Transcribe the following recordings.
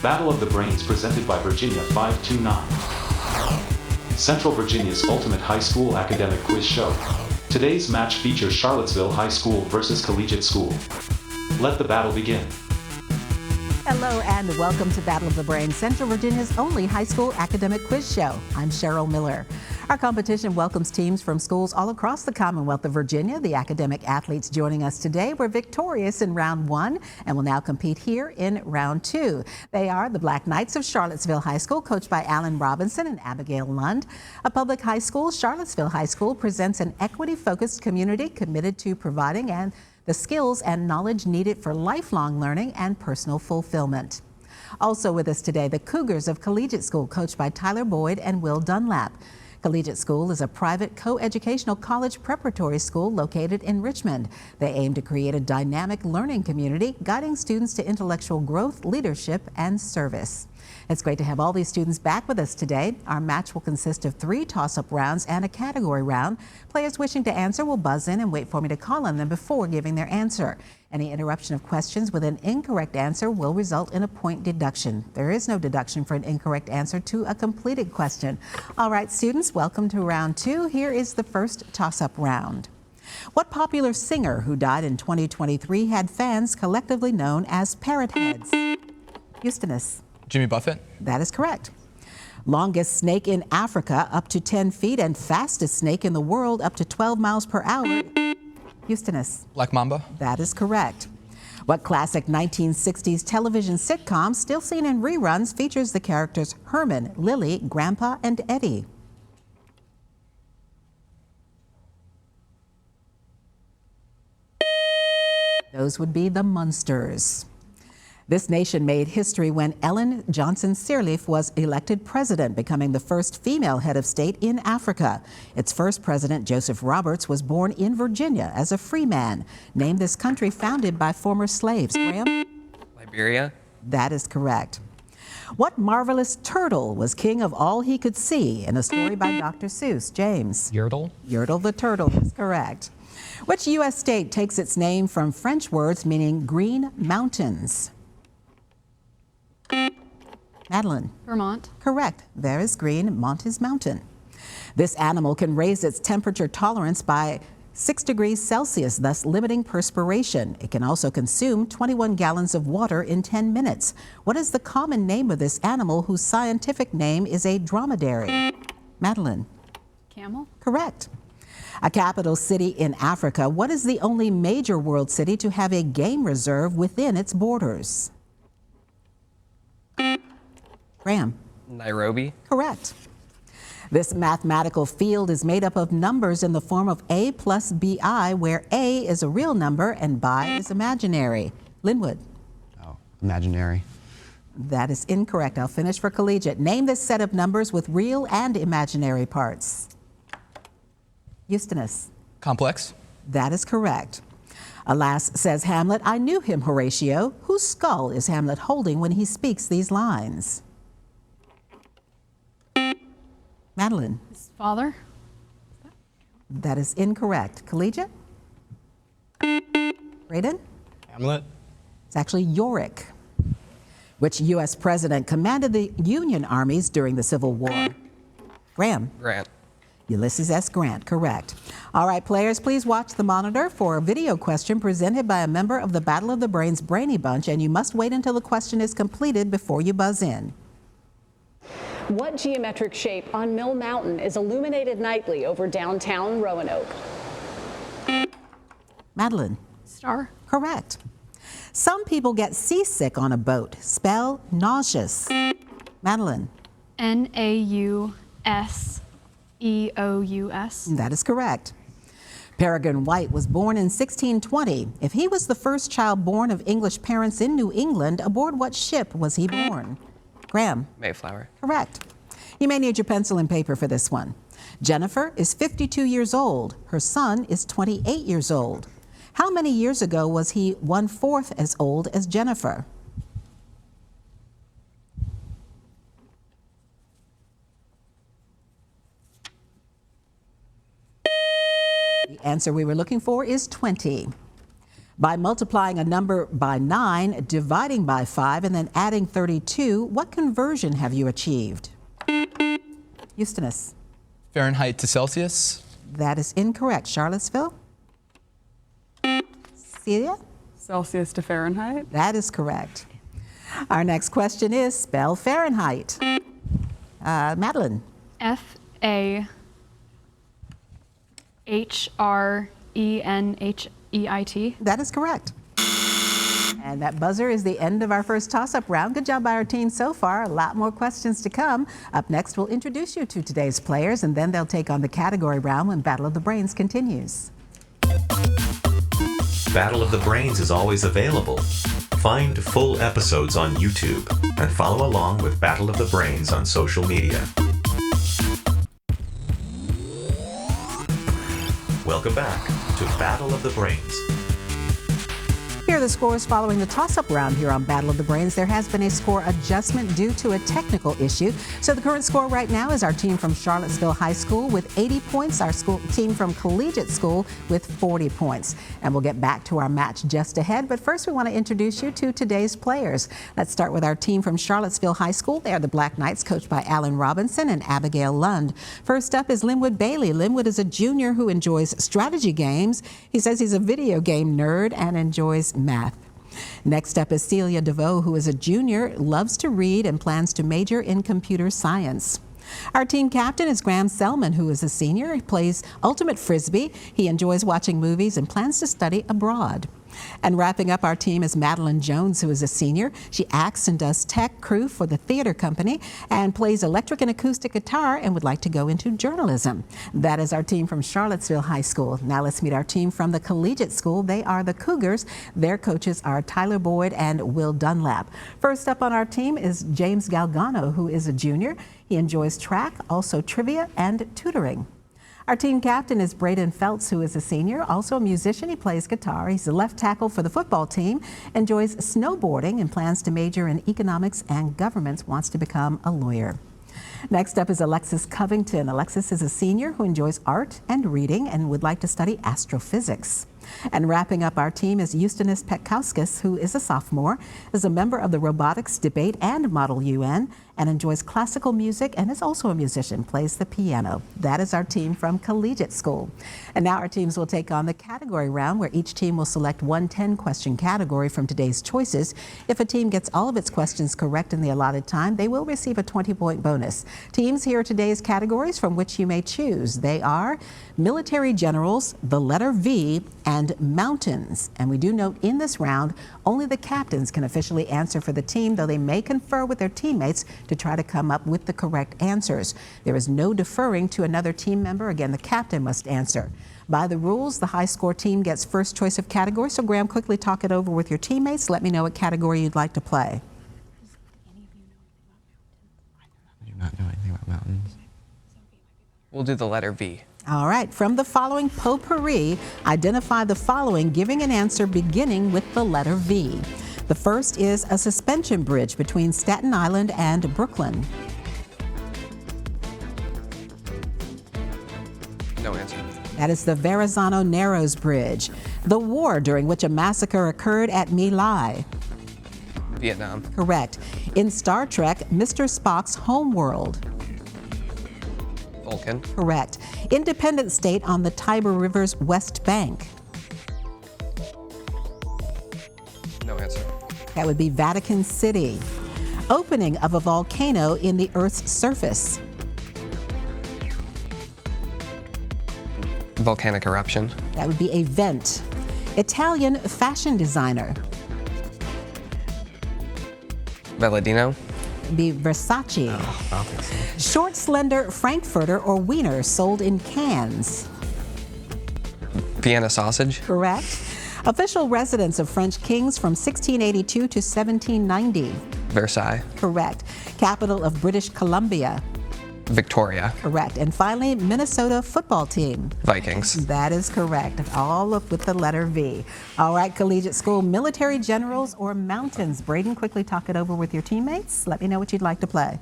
Battle of the Brains presented by Virginia 529. Central Virginia's ultimate high school academic quiz show. Today's match features Charlottesville High School versus Collegiate School. Let the battle begin. Hello and welcome to Battle of the Brains, Central Virginia's only high school academic quiz show. I'm Cheryl Miller. Our competition welcomes teams from schools all across the Commonwealth of Virginia. The academic athletes joining us today were victorious in round 1 and will now compete here in round 2. They are the Black Knights of Charlottesville High School, coached by Alan Robinson and Abigail Lund. A public high school, Charlottesville High School, presents an equity-focused community committed to providing the skills and knowledge needed for lifelong learning and personal fulfillment. Also with us today, the Cougars of Collegiate School, coached by Tyler Boyd and Will Dunlap. Collegiate School is a private co-educational college preparatory school located in Richmond. They aim to create a dynamic learning community, guiding students to intellectual growth, leadership, and service. It's great to have all these students back with us today. Our match will consist of 3 toss-up rounds and a category round. Players wishing to answer will buzz in and wait for me to call on them before giving their answer. Any interruption of questions with an incorrect answer will result in a point deduction. There is no deduction for an incorrect answer to a completed question. All right, students, welcome to round 2. Here is the first toss-up round. What popular singer who died in 2023 had fans collectively known as parrot heads? Houstonus. Jimmy Buffett. That is correct. Longest snake in Africa, up to 10 feet, and fastest snake in the world, up to 12 miles per hour. Houstonus. Black Mamba. That is correct. What classic 1960s television sitcom, still seen in reruns, features the characters Herman, Lily, Grandpa, and Eddie? Those would be the Munsters. This nation made history when Ellen Johnson Sirleaf was elected president, becoming the first female head of state in Africa. Its first president, Joseph Roberts, was born in Virginia as a free man. Name this country founded by former slaves. Graham? Liberia. That is correct. What marvelous turtle was king of all he could see in a story by Dr. Seuss? James? Yertle. Yertle the turtle is correct. Which U.S. state takes its name from French words meaning green mountains? Madeline? Vermont. Correct. There is green, Mont is mountain. This animal can raise its temperature tolerance by 6 degrees Celsius, thus limiting perspiration. It can also consume 21 gallons of water in 10 minutes. What is the common name of this animal whose scientific name is a dromedary? Madeline? Camel. Correct. A capital city in Africa. What is the only major world city to have a game reserve within its borders? Graham? Nairobi. Correct. This mathematical field is made up of numbers in the form of a plus bi, where a is a real number and bi is imaginary. Linwood? Oh, imaginary. That is incorrect. I'll finish for Collegiate. Name this set of numbers with real and imaginary parts. Houstonus? Complex. That is correct. Alas, says Hamlet, I knew him, Horatio. Whose skull is Hamlet holding when he speaks these lines? Madeline? His father. That is incorrect. Collegiate? Braden? Hamlet. It's actually Yorick. Which U.S. president commanded the Union armies during the Civil War? Graham? Grant. Ulysses S. Grant, correct. All right, players, please watch the monitor for a video question presented by a member of the Battle of the Brains Brainy Bunch, and you must wait until the question is completed before you buzz in. What geometric shape on Mill Mountain is illuminated nightly over downtown Roanoke? Madeline? Star. Correct. Some people get seasick on a boat. Spell nauseous. Madeline? Nauseous. That is correct. Peregrine White was born in 1620. If he was the first child born of English parents in New England, aboard what ship was he born? Graham? Mayflower. Correct. You may need your pencil and paper for this one. Jennifer is 52 years old. Her son is 28 years old. How many years ago was he 1/4 as old as Jennifer? The answer we were looking for is 20. By multiplying a number by 9, dividing by 5, and then adding 32, what conversion have you achieved? Eustonus. Fahrenheit to Celsius. That is incorrect. Charlottesville? Celia? Celsius to Fahrenheit. That is correct. Our next question is spell Fahrenheit. Madeline? Fahrenheit. That is correct. And that buzzer is the end of our first toss-up round. Good job by our team so far. A lot more questions to come. Up next, we'll introduce you to today's players, and then they'll take on the category round when Battle of the Brains continues. Battle of the Brains is always available. Find full episodes on YouTube and follow along with Battle of the Brains on social media. Welcome back to Battle of the Brains. Here are the scores following the toss-up round here on Battle of the Brains. There has been a score adjustment due to a technical issue. So the current score right now is our team from Charlottesville High School with 80 points, our team from Collegiate School with 40 points. And we'll get back to our match just ahead. But first, we want to introduce you to today's players. Let's start with our team from Charlottesville High School. They are the Black Knights, coached by Alan Robinson and Abigail Lund. First up is Linwood Bailey. Linwood is a junior who enjoys strategy games. He says he's a video game nerd and enjoys math. Next up is Celia DeVoe, who is a junior, loves to read, and plans to major in computer science. Our team captain is Graham Selman, who is a senior. He plays ultimate frisbee. He enjoys watching movies and plans to study abroad. And wrapping up our team is Madeline Jones, who is a senior. She acts and does tech crew for the theater company and plays electric and acoustic guitar and would like to go into journalism. That is our team from Charlottesville High School. Now let's meet our team from the Collegiate School. They are the Cougars. Their coaches are Tyler Boyd and Will Dunlap. First up on our team is James Galgano, who is a junior. He enjoys track, also trivia and tutoring. Our team captain is Braden Feltz, who is a senior, also a musician. He plays guitar. He's a left tackle for the football team, enjoys snowboarding, and plans to major in economics and government, wants to become a lawyer. Next up is Alexis Covington. Alexis is a senior who enjoys art and reading and would like to study astrophysics. And wrapping up our team is Eustonus Petkauskas, who is a sophomore, is a member of the Robotics Debate and Model UN, and enjoys classical music and is also a musician, plays the piano. That is our team from Collegiate School. And now our teams will take on the category round, where each team will select one 10-question category from today's choices. If a team gets all of its questions correct in the allotted time, they will receive a 20-point bonus. Teams, here are today's categories from which you may choose. They are military generals, the letter V, and mountains. And we do note in this round, only the captains can officially answer for the team, though they may confer with their teammates to try to come up with the correct answers. There is no deferring to another team member. Again, the captain must answer. By the rules, the high score team gets first choice of category. So Graham, quickly talk it over with your teammates. Let me know what category you'd like to play. I do not know anything about mountains. We'll do the letter V. All right, from the following potpourri, identify the following, giving an answer beginning with the letter V. The first is a suspension bridge between Staten Island and Brooklyn. No answer. That is the Verrazano Narrows Bridge. The war during which a massacre occurred at My Lai. Vietnam. Correct. In Star Trek, Mr. Spock's homeworld. Vulcan. Correct. Independent state on the Tiber River's west bank. No answer. That would be Vatican City. Opening of a volcano in the Earth's surface. Volcanic eruption. That would be a vent. Italian fashion designer. Valentino. Be Versace. I'll think so. Short, slender Frankfurter or wiener sold in cans. Vienna sausage. Correct. Official residence of French kings from 1682 to 1790. Versailles. Correct. Capital of British Columbia. Victoria. Correct. And finally, Minnesota football team. Vikings. That is correct. All of with the letter V. All right, Collegiate School, military generals or mountains? Braden, quickly talk it over with your teammates. Let me know what you'd like to play.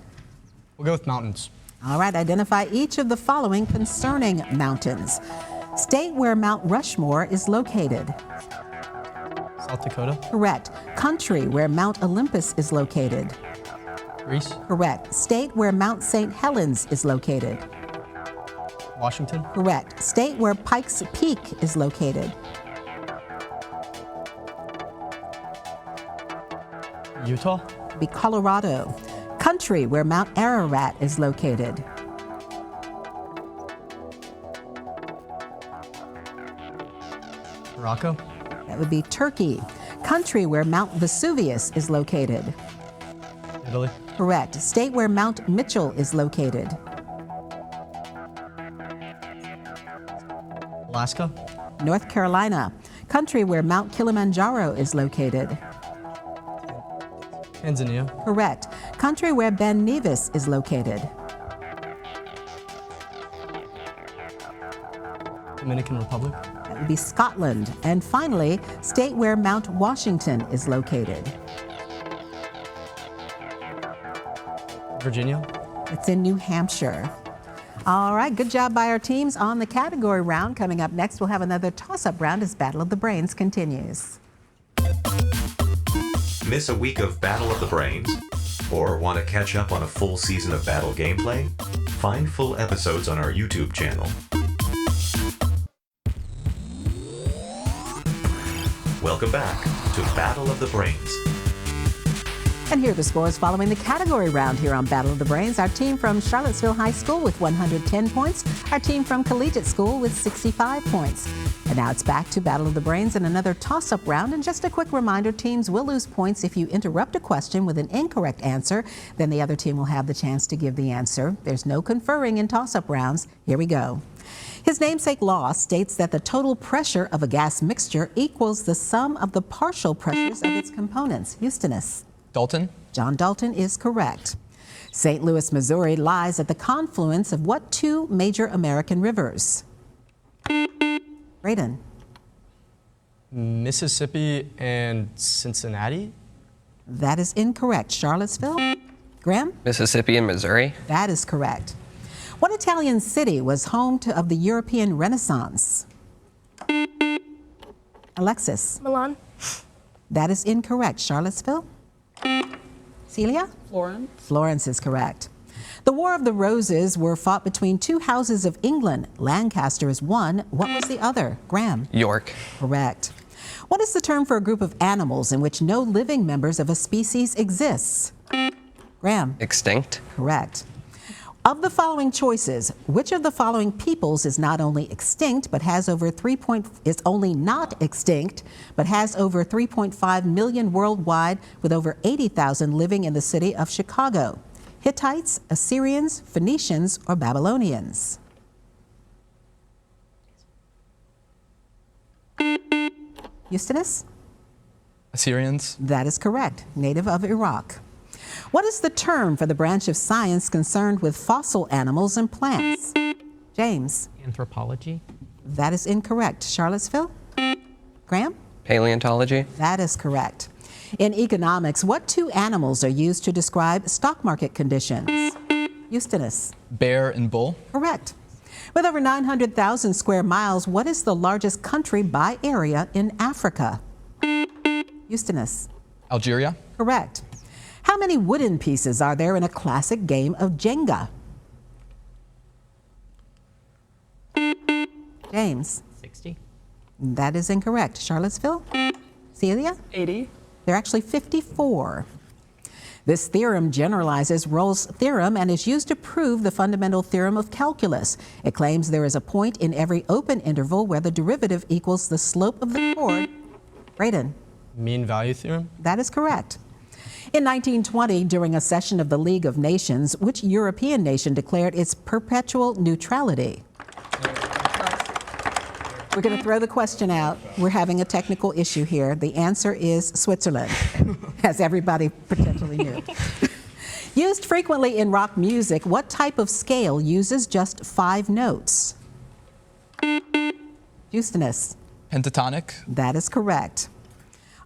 We'll go with mountains. All right, identify each of the following concerning mountains. State where Mount Rushmore is located. South Dakota. Correct. Country where Mount Olympus is located. Greece. Correct. State where Mount St. Helens is located. Washington. Correct. State where Pikes Peak is located. Utah. Be Colorado. Country where Mount Ararat is located. Morocco. That would be Turkey. Country where Mount Vesuvius is located. Italy. Correct. State where Mount Mitchell is located. Alaska. North Carolina. Country where Mount Kilimanjaro is located. Tanzania. Correct. Country where Ben Nevis is located. Dominican Republic. That would be Scotland. And finally, state where Mount Washington is located. Virginia. It's in New Hampshire. All right, good job by our teams on the category round. Coming up next, we'll have another toss-up round as Battle of the Brains continues. Miss a week of Battle of the Brains? Or want to catch up on a full season of Battle gameplay? Find full episodes on our YouTube channel. Welcome back to Battle of the Brains. And here are the scores following the category round here on Battle of the Brains. Our team from Charlottesville High School with 110 points. Our team from Collegiate School with 65 points. And now it's back to Battle of the Brains and another toss-up round. And just a quick reminder, teams will lose points if you interrupt a question with an incorrect answer. Then the other team will have the chance to give the answer. There's no conferring in toss-up rounds. Here we go. His namesake law states that the total pressure of a gas mixture equals the sum of the partial pressures of its components. Houstonus. Dalton. John Dalton is correct. St. Louis, Missouri lies at the confluence of what two major American rivers? Braden. Mississippi and Cincinnati. That is incorrect. Charlottesville. Graham. Mississippi and Missouri. That is correct. What Italian city was home of the European Renaissance? Alexis. Milan. That is incorrect. Charlottesville. Celia? Florence. Florence is correct. The War of the Roses were fought between two houses of England. Lancaster is one. What was the other? Graham? York. Correct. What is the term for a group of animals in which no living members of a species exists? Graham? Extinct. Correct. Of the following choices, which of the following peoples is not only extinct but has over is only not extinct but has over 3.5 million worldwide with over 80,000 living in the city of Chicago? Hittites, Assyrians, Phoenicians, or Babylonians? Houstonus? Assyrians. That is correct. Native of Iraq. What is the term for the branch of science concerned with fossil animals and plants? James? Anthropology. That is incorrect. Charlottesville? Graham? Paleontology. That is correct. In economics, what two animals are used to describe stock market conditions? Houstonus? Bear and bull. Correct. With over 900,000 square miles, what is the largest country by area in Africa? Houstonus? Algeria. Correct. How many wooden pieces are there in a classic game of Jenga? James? 60. That is incorrect. Charlottesville? Celia? 80. There are actually 54. This theorem generalizes Rolle's theorem and is used to prove the fundamental theorem of calculus. It claims there is a point in every open interval where the derivative equals the slope of the chord. Braden? Mean value theorem. That is correct. In 1920, during a session of the League of Nations, which European nation declared its perpetual neutrality? We're going to throw the question out. We're having a technical issue here. The answer is Switzerland, as everybody potentially knew. Used frequently in rock music, what type of scale uses just 5 notes? Houstonus? Pentatonic. That is correct.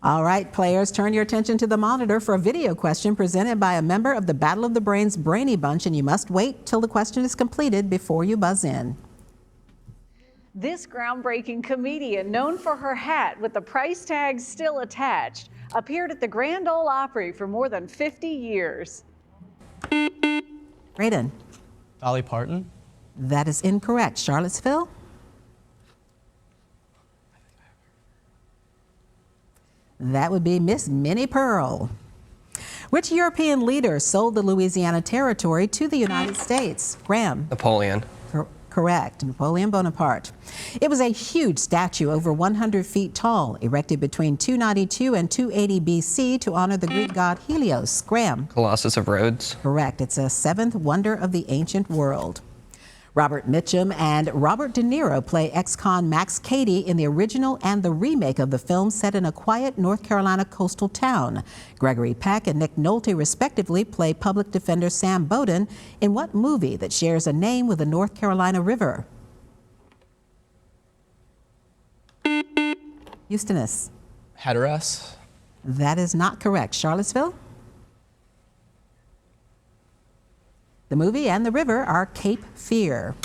All right, players, turn your attention to the monitor for a video question presented by a member of the Battle of the Brains Brainy Bunch, and you must wait till the question is completed before you buzz in. This groundbreaking comedian, known for her hat with the price tag still attached, appeared at the Grand Ole Opry for more than 50 years. Braden. Dolly Parton. That is incorrect. Charlottesville? That would be Miss Minnie Pearl. Which European leader sold the Louisiana Territory to the United States? Graham. Napoleon. Correct, Napoleon Bonaparte. It was a huge statue over 100 feet tall, erected between 292 and 280 BC to honor the Greek god Helios. Graham. Colossus of Rhodes. Correct. It's a seventh wonder of the ancient world. Robert Mitchum and Robert De Niro play ex-con Max Cady in the original and the remake of the film set in a quiet North Carolina coastal town. Gregory Peck and Nick Nolte respectively play public defender Sam Bowden in what movie that shares a name with the North Carolina River? Houstonus. Hatteras. That is not correct. Charlottesville? The movie and the river are Cape Fear.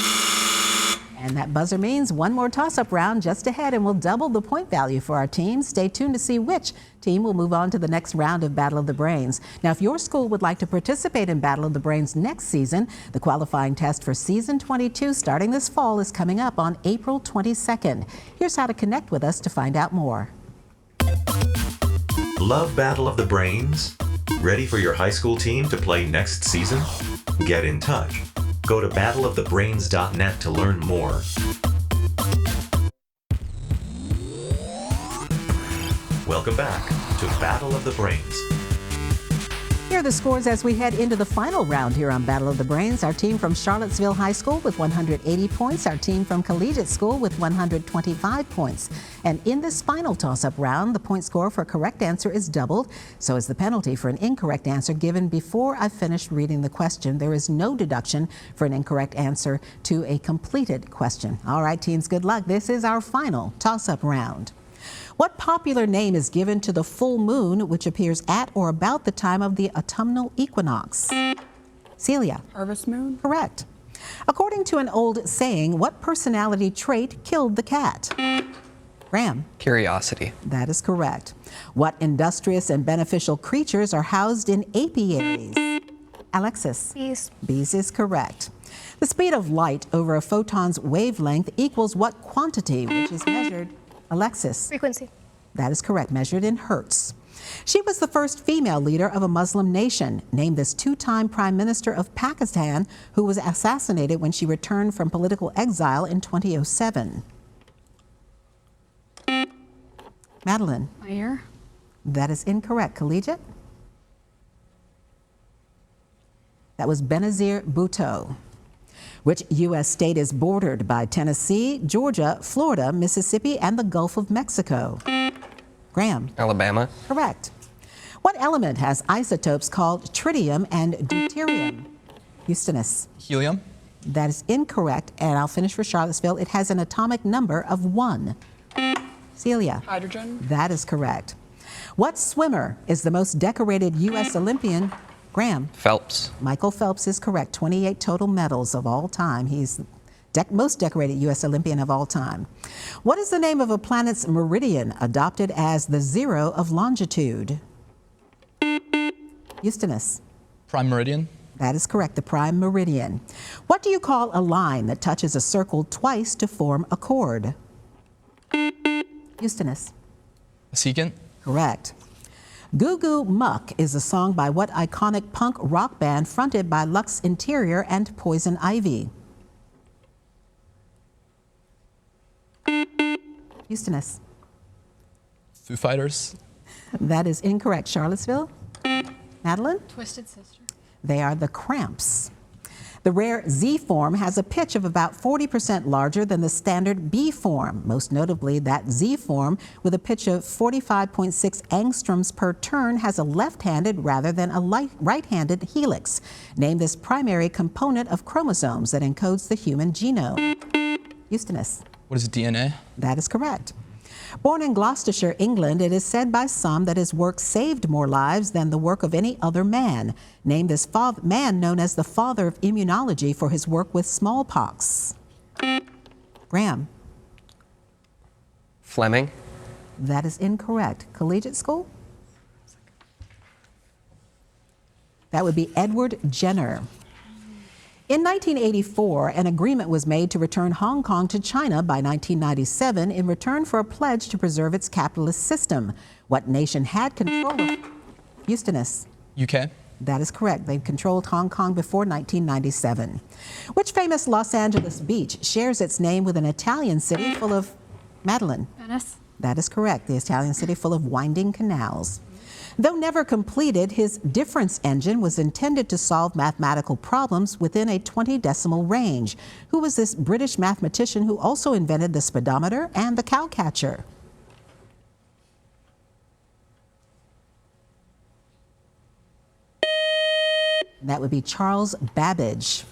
And that buzzer means one more toss-up round just ahead, and we'll double the point value for our team. Stay tuned to see which team will move on to the next round of Battle of the Brains. Now, if your school would like to participate in Battle of the Brains next season, the qualifying test for Season 22 starting this fall is coming up on April 22nd. Here's how to connect with us to find out more. Love Battle of the Brains? Ready for your high school team to play next season? Get in touch. Go to battleofthebrains.net to learn more. Welcome back to Battle of the Brains. Here are the scores as we head into the final round here on Battle of the Brains. Our team from Charlottesville High School with 180 points. Our team from Collegiate School with 125 points. And in this final toss-up round, the point score for a correct answer is doubled. So is the penalty for an incorrect answer given before I've finished reading the question. There is no deduction for an incorrect answer to a completed question. All right, teams, good luck. This is our final toss-up round. What popular name is given to the full moon, which appears at or about the time of the autumnal equinox? Celia. Harvest moon. Correct. According to an old saying, what personality trait killed the cat? Graham. Curiosity. That is correct. What industrious and beneficial creatures are housed in apiaries? Alexis. Bees. Bees is correct. The speed of light over a photon's wavelength equals what quantity, which is measured? Alexis. Frequency. That is correct, measured in hertz. She was the first female leader of a Muslim nation. Name this two-time Prime Minister of Pakistan who was assassinated when she returned from political exile in 2007. Madeline. Meyer. That is incorrect. Collegiate? That was Benazir Bhutto. Which U.S. state is bordered by Tennessee, Georgia, Florida, Mississippi, and the Gulf of Mexico? Graham. Alabama. Correct. What element has isotopes called tritium and deuterium? Houstonus. Helium. That is incorrect, and I'll finish for Charlottesville. It has an atomic number of 1. Celia. Hydrogen. That is correct. What swimmer is the most decorated U.S. Olympian? Graham. Phelps. Michael Phelps is correct. 28 total medals of all time. He's the most decorated U.S. Olympian of all time. What is the name of a planet's meridian adopted as the zero of longitude? Houstonus. Prime meridian. That is correct, the prime meridian. What do you call a line that touches a circle twice to form a chord? Houstonus. A secant. Correct. Goo Goo Muck is a song by what iconic punk rock band fronted by Lux Interior and Poison Ivy? Houstonus. Foo Fighters. That is incorrect. Charlottesville? Madeline? Twisted Sister. They are the Cramps. The rare Z form has a pitch of about 40% larger than the standard B form. Most notably, that Z form with a pitch of 45.6 angstroms per turn has a left-handed rather than a right-handed helix. Name this primary component of chromosomes that encodes the human genome. Houstonus. What is DNA? That is correct. Born in Gloucestershire, England, it is said by some that his work saved more lives than the work of any other man. Name this man known as the father of immunology for his work with smallpox. Graham. Fleming. That is incorrect. Collegiate School? That would be Edward Jenner. In 1984, an agreement was made to return Hong Kong to China by 1997 in return for a pledge to preserve its capitalist system. What nation had control of Houstonus? UK. That is correct. They controlled Hong Kong before 1997. Which famous Los Angeles beach shares its name with an Italian city full of Madeline? Venice. That is correct. The Italian city full of winding canals. Though never completed, his difference engine was intended to solve mathematical problems within a 20-decimal range. Who was this British mathematician who also invented the speedometer and the cowcatcher? That would be Charles Babbage.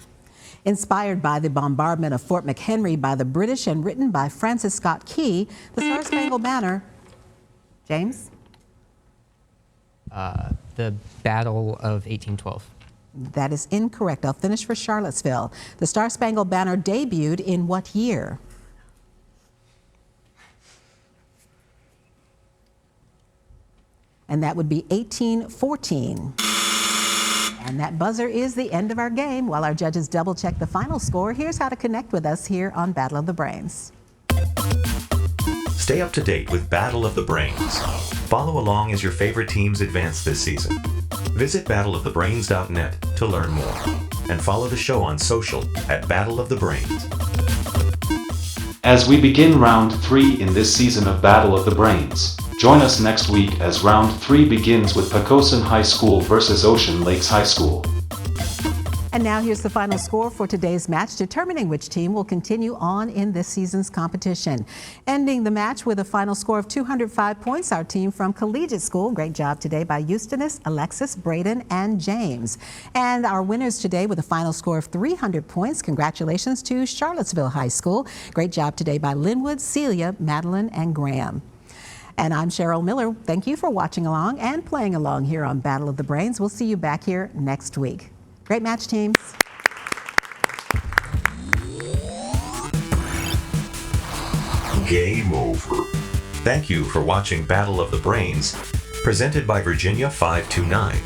Inspired by the bombardment of Fort McHenry by the British and written by Francis Scott Key, the Star-Spangled Banner, James? The Battle of 1812. That is incorrect. I'll finish for Charlottesville. The Star-Spangled Banner debuted in what year? And that would be 1814. And that buzzer is the end of our game. While our judges double check the final score, here's how to connect with us here on Battle of the Brains. Stay up to date with Battle of the Brains. Follow along as your favorite teams advance this season. Visit battleofthebrains.net to learn more. And follow the show on social at Battle of the Brains. As we begin round 3 in this season of Battle of the Brains, join us next week as round 3 begins with Poquoson High School versus Ocean Lakes High School. And now here's the final score for today's match, determining which team will continue on in this season's competition. Ending the match with a final score of 205 points, our team from Collegiate School. Great job today by Houstonus, Alexis, Braden, and James. And our winners today with a final score of 300 points. Congratulations to Charlottesville High School. Great job today by Linwood, Celia, Madeline, and Graham. And I'm Cheryl Miller. Thank you for watching along and playing along here on Battle of the Brains. We'll see you back here next week. Great match, teams. Game over. Thank you for watching Battle of the Brains, presented by Virginia 529.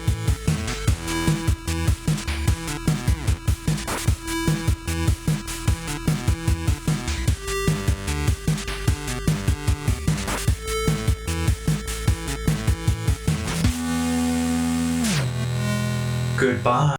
Goodbye.